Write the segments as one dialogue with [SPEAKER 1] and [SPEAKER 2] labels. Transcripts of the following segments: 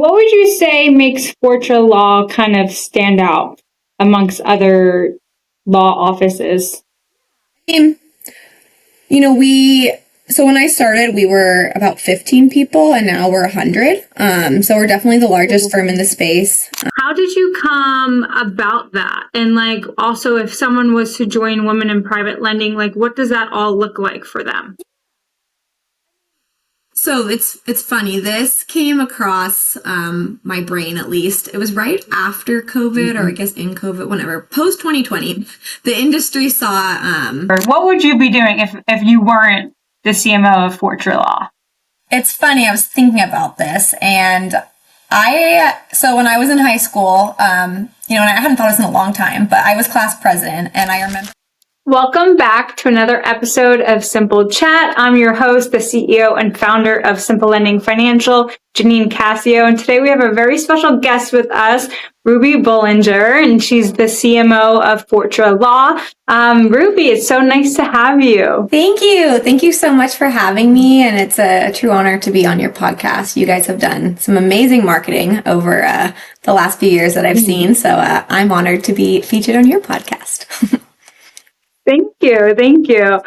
[SPEAKER 1] what would you say makes Fortra Law kind of stand out amongst other law offices?
[SPEAKER 2] So when I started, we were about 15 people, and now we're 100. So we're definitely the largest firm in the space.
[SPEAKER 1] How did you come about that? And also if someone was to join Women in Private Lending, what does that all look like for them?
[SPEAKER 2] So it's funny. This came across my brain, at least. It was right after COVID, or I guess in COVID, whenever, post 2020, the industry saw.
[SPEAKER 1] What would you be doing if you weren't the CMO of Fortra Law?
[SPEAKER 2] It's funny. I was thinking about this, and so when I was in high school, and I hadn't thought this in a long time, but I was class president, and I remember.
[SPEAKER 1] Welcome back to another episode of Simple Chat. I'm your host, the CEO and founder of Simple Lending Financial, Janine Casio. And today we have a very special guest with us, Ruby Bollinger, and she's the CMO of Fortra Law. Ruby, it's so nice to have you.
[SPEAKER 2] Thank you. Thank you so much for having me. And it's a true honor to be on your podcast. You guys have done some amazing marketing over the last few years that I've seen. So I'm honored to be featured on your podcast.
[SPEAKER 1] Thank you. Thank you.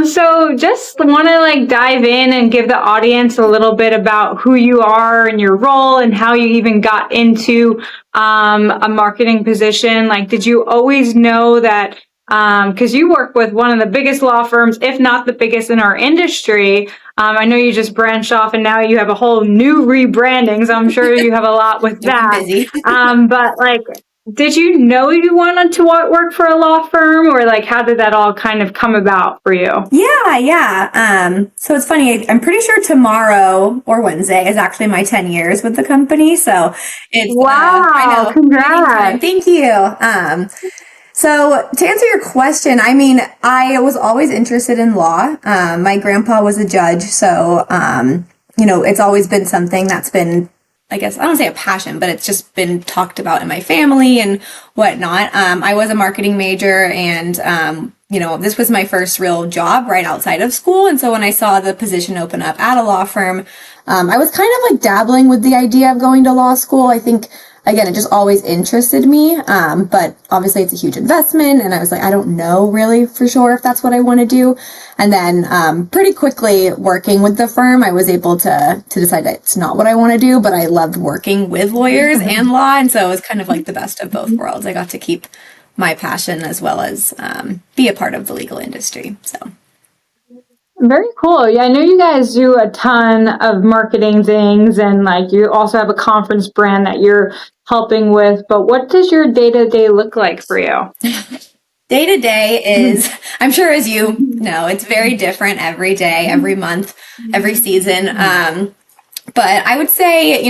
[SPEAKER 1] So just want to dive in and give the audience a little bit about who you are and your role and how you even got into a marketing position. Did you always know that, because you work with one of the biggest law firms, if not the biggest in our industry. I know you just branched off and now you have a whole new rebranding, so I'm sure you have a lot with that.
[SPEAKER 2] Busy.
[SPEAKER 1] But did you know you wanted to work for a law firm, or how did that all kind of come about for you?
[SPEAKER 2] Yeah. So it's funny. I'm pretty sure tomorrow or Wednesday is actually my 10 years with the company. So it's
[SPEAKER 1] wow.
[SPEAKER 2] I know.
[SPEAKER 1] Congrats.
[SPEAKER 2] Thank you. So to answer your question, I was always interested in law. My grandpa was a judge, so it's always been something that's been, I guess, I don't say a passion, but it's just been talked about in my family and whatnot. I was a marketing major, and, this was my first real job right outside of school. And so when I saw the position open up at a law firm, I was kind of dabbling with the idea of going to law school. I think, again, it just always interested me. But obviously it's a huge investment, and I was I don't know really for sure if that's what I want to do. And then, pretty quickly working with the firm, I was able to decide that it's not what I want to do, but I loved working with lawyers and law. And so it was kind of the best of both worlds. I got to keep my passion as well as, be a part of the legal industry. So.
[SPEAKER 1] Very cool. Yeah, I know you guys do a ton of marketing things, and you also have a conference brand that you're helping with, but what does your day-to-day look like for you?
[SPEAKER 2] Day-to-day is, I'm sure as you know, it's very different every day, every month, every season. But I would say,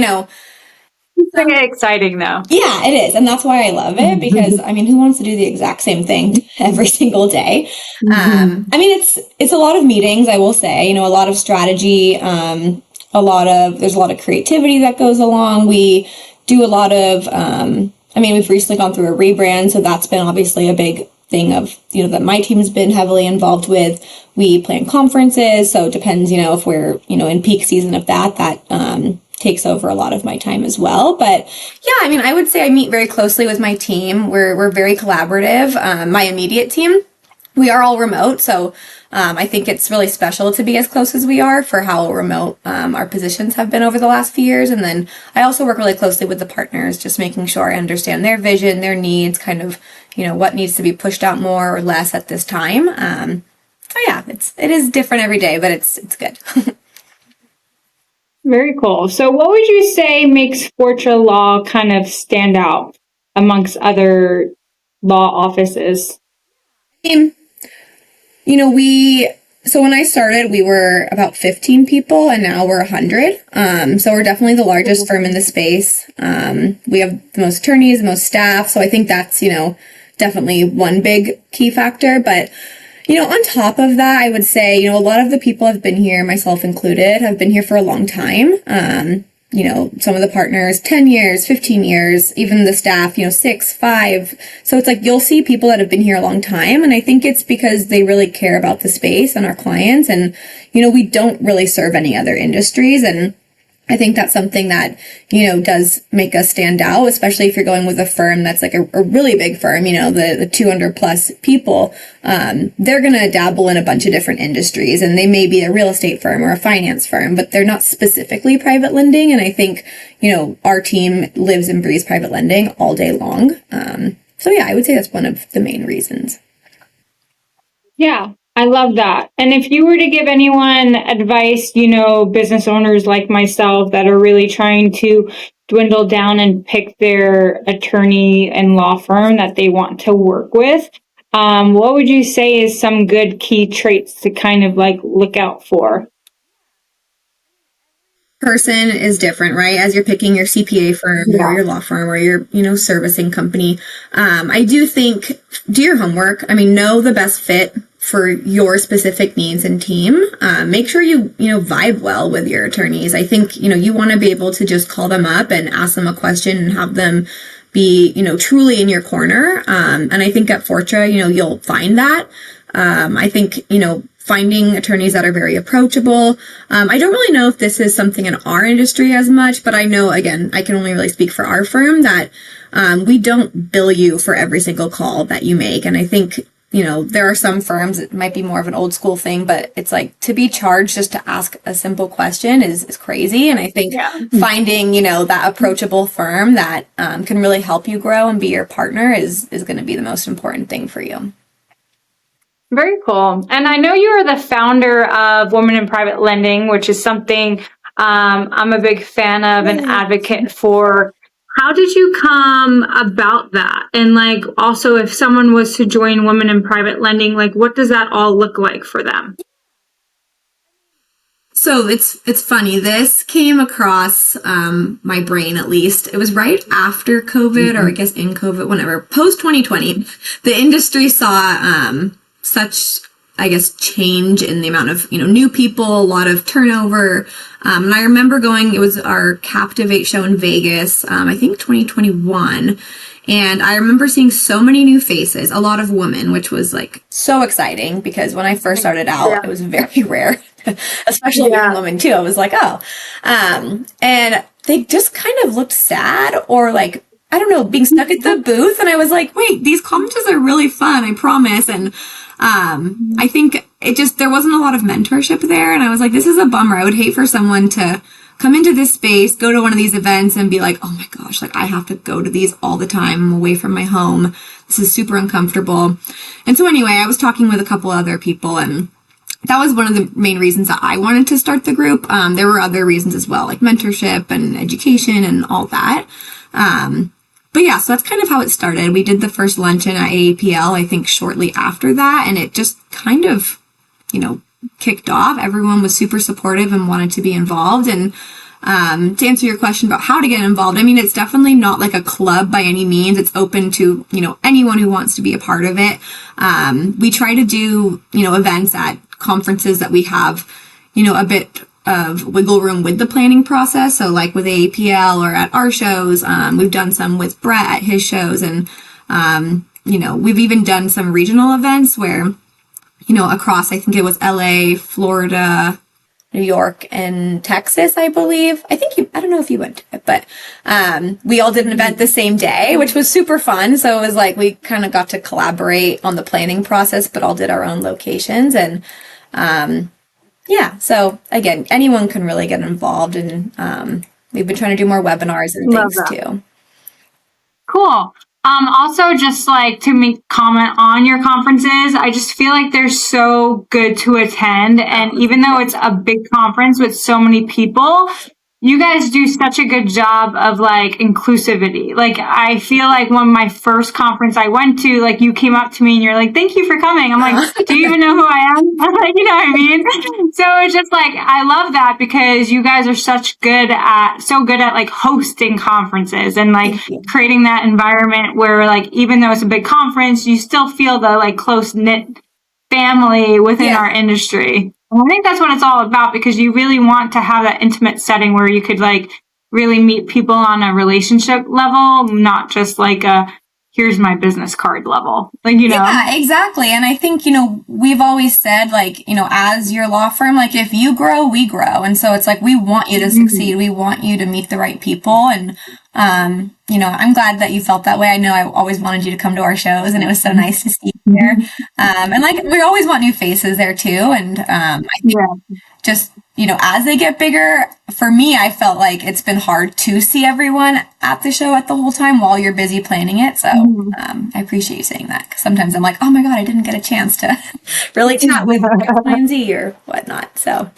[SPEAKER 1] it's exciting though.
[SPEAKER 2] Yeah, it is. And that's why I love it, because who wants to do the exact same thing every single day? It's a lot of meetings, I will say, a lot of strategy, there's a lot of creativity that goes along. We do a lot of, we've recently gone through a rebrand, so that's been obviously a big thing of, that my team's been heavily involved with. We plan conferences, so it depends, if we're, in peak season of that takes over a lot of my time as well. But yeah, I would say I meet very closely with my team. We're very collaborative. My immediate team, we are all remote, so I think it's really special to be as close as we are for how remote our positions have been over the last few years. And then I also work really closely with the partners, just making sure I understand their vision, their needs, kind of, what needs to be pushed out more or less at this time. So yeah, it is different every day, but it's good.
[SPEAKER 1] Very cool. So what would you say makes Fortra Law kind of stand out amongst other law offices?
[SPEAKER 2] So when I started, we were about 15 people, and now we're 100. So we're definitely the largest firm in the space. We have the most attorneys, the most staff. So I think that's, definitely one big key factor. But, on top of that, I would say, a lot of the people have been here, myself included, have been here for a long time. Some of the partners, 10 years, 15 years, even the staff, 6, 5. So it's you'll see people that have been here a long time. And I think it's because they really care about the space and our clients. And, we don't really serve any other industries. And I think that's something that, does make us stand out, especially if you're going with a firm that's like a really big firm, the 200 plus people. They're going to dabble in a bunch of different industries, and they may be a real estate firm or a finance firm, but they're not specifically private lending. And I think, our team lives and breathes private lending all day long. So yeah, I would say that's one of the main reasons.
[SPEAKER 1] Yeah, I love that. And if you were to give anyone advice, business owners like myself that are really trying to dwindle down and pick their attorney and law firm that they want to work with, what would you say is some good key traits to kind of like look out for?
[SPEAKER 2] Person is different, right? As you're picking your CPA firm or your law firm or your, servicing company. I do think do your homework. I mean, know the best fit for your specific needs and team. Make sure you vibe well with your attorneys. I think, you want to be able to just call them up and ask them a question and have them be, truly in your corner. And I think at Fortra, you'll find that. I think, finding attorneys that are very approachable. I don't really know if this is something in our industry as much, but I know, again, I can only really speak for our firm that we don't bill you for every single call that you make. And I think, there are some firms, it might be more of an old school thing, but it's like to be charged just to ask a simple question is crazy. And I think finding, that approachable firm that can really help you grow and be your partner is going to be the most important thing for you.
[SPEAKER 1] Very cool. And I know you are the founder of Women in Private Lending, which is something I'm a big fan of and advocate for. How did you come about that? And like, also if someone was to join Women in Private Lending, like what does that all look like for them?
[SPEAKER 2] So it's funny. This came across my brain, at least. It was right after COVID, or I guess in COVID, whenever, post 2020, the industry saw such, I guess, change in the amount of, new people, a lot of turnover. And I remember it was our Captivate show in Vegas, I think 2021. And I remember seeing so many new faces, a lot of women, which was like so exciting because when I first started out, it was very rare, especially young women too. I was like, oh, and they just kind of looked sad or like, I don't know, being stuck at the booth. And I was like, wait, these conferences are really fun, I promise. And I think there wasn't a lot of mentorship there. And I was like, this is a bummer. I would hate for someone to come into this space, go to one of these events and be like, oh my gosh, like I have to go to these all the time. I'm away from my home. This is super uncomfortable. And so anyway, I was talking with a couple other people, and that was one of the main reasons that I wanted to start the group. There were other reasons as well, like mentorship and education and all that. But yeah, so that's kind of how it started. We did the first luncheon at AAPL, I think shortly after that. And it just kind of, kicked off. Everyone was super supportive and wanted to be involved. And to answer your question about how to get involved, I mean, it's definitely not like a club by any means. It's open to, anyone who wants to be a part of it. We try to do, events at conferences that we have, a bit of wiggle room with the planning process. So like with AAPL or at our shows, we've done some with Brett at his shows. And, we've even done some regional events where, across, I think it was LA, Florida, New York, and Texas, I believe. I don't know if you went to it, but we all did an event the same day, which was super fun. So it was like we kind of got to collaborate on the planning process, but all did our own locations. And so again, anyone can really get involved. And we've been trying to do more webinars and things too.
[SPEAKER 1] Cool. Also, just like to make comment on your conferences, I just feel like they're so good to attend. And even though it's a big conference with so many people, you guys do such a good job of like inclusivity. Like, I feel like when my first conference I went to, like you came up to me and you're like, thank you for coming. I'm like, do you even know who I am? I'm like, you know what I mean? So it's just like, I love that because you guys are so good at like hosting conferences and like creating that environment where like, even though it's a big conference, you still feel the like close knit family within our industry. And I think that's what it's all about because you really want to have that intimate setting where you could like really meet people on a relationship level, not just like a here's my business card level. Like, you know.
[SPEAKER 2] Yeah, exactly. And I think, we've always said, like, as your law firm, like, if you grow, we grow. And so it's like, we want you to succeed. We want you to meet the right people. And, I'm glad that you felt that way. I know I always wanted you to come to our shows, and it was so nice to see you there. And like, we always want new faces there too. And, I think just, as they get bigger, for me, I felt like it's been hard to see everyone at the show at the whole time while you're busy planning it. So I appreciate you saying that, because sometimes I'm like, oh my God, I didn't get a chance to really chat with X, Y, and Z or whatnot. So.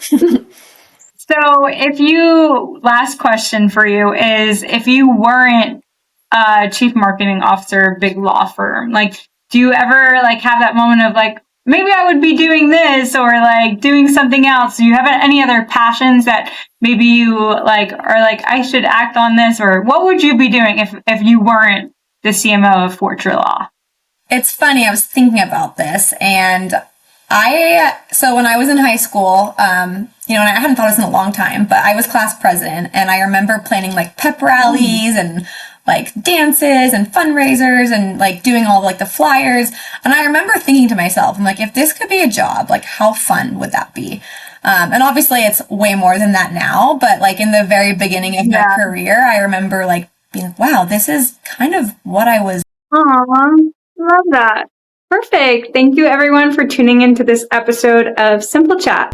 [SPEAKER 1] So last question for you is, if you weren't a chief marketing officer, big law firm, like, do you ever like have that moment of like, maybe I would be doing this or like doing something else? Do you have any other passions that maybe you like are like, I should act on this? Or what would you be doing if you weren't the CMO of Fortra Law?
[SPEAKER 2] It's funny. I was thinking about this, and so when I was in high school, and I hadn't thought of this in a long time, but I was class president, and I remember planning like pep rallies and like dances and fundraisers and like doing all like the flyers. And I remember thinking to myself, I'm like, if this could be a job, like how fun would that be? And obviously it's way more than that now, but like in the very beginning of my career, I remember like being like, wow, this is kind of what I was.
[SPEAKER 1] Aw, love that. Perfect. Thank you everyone for tuning into this episode of Simple Chat.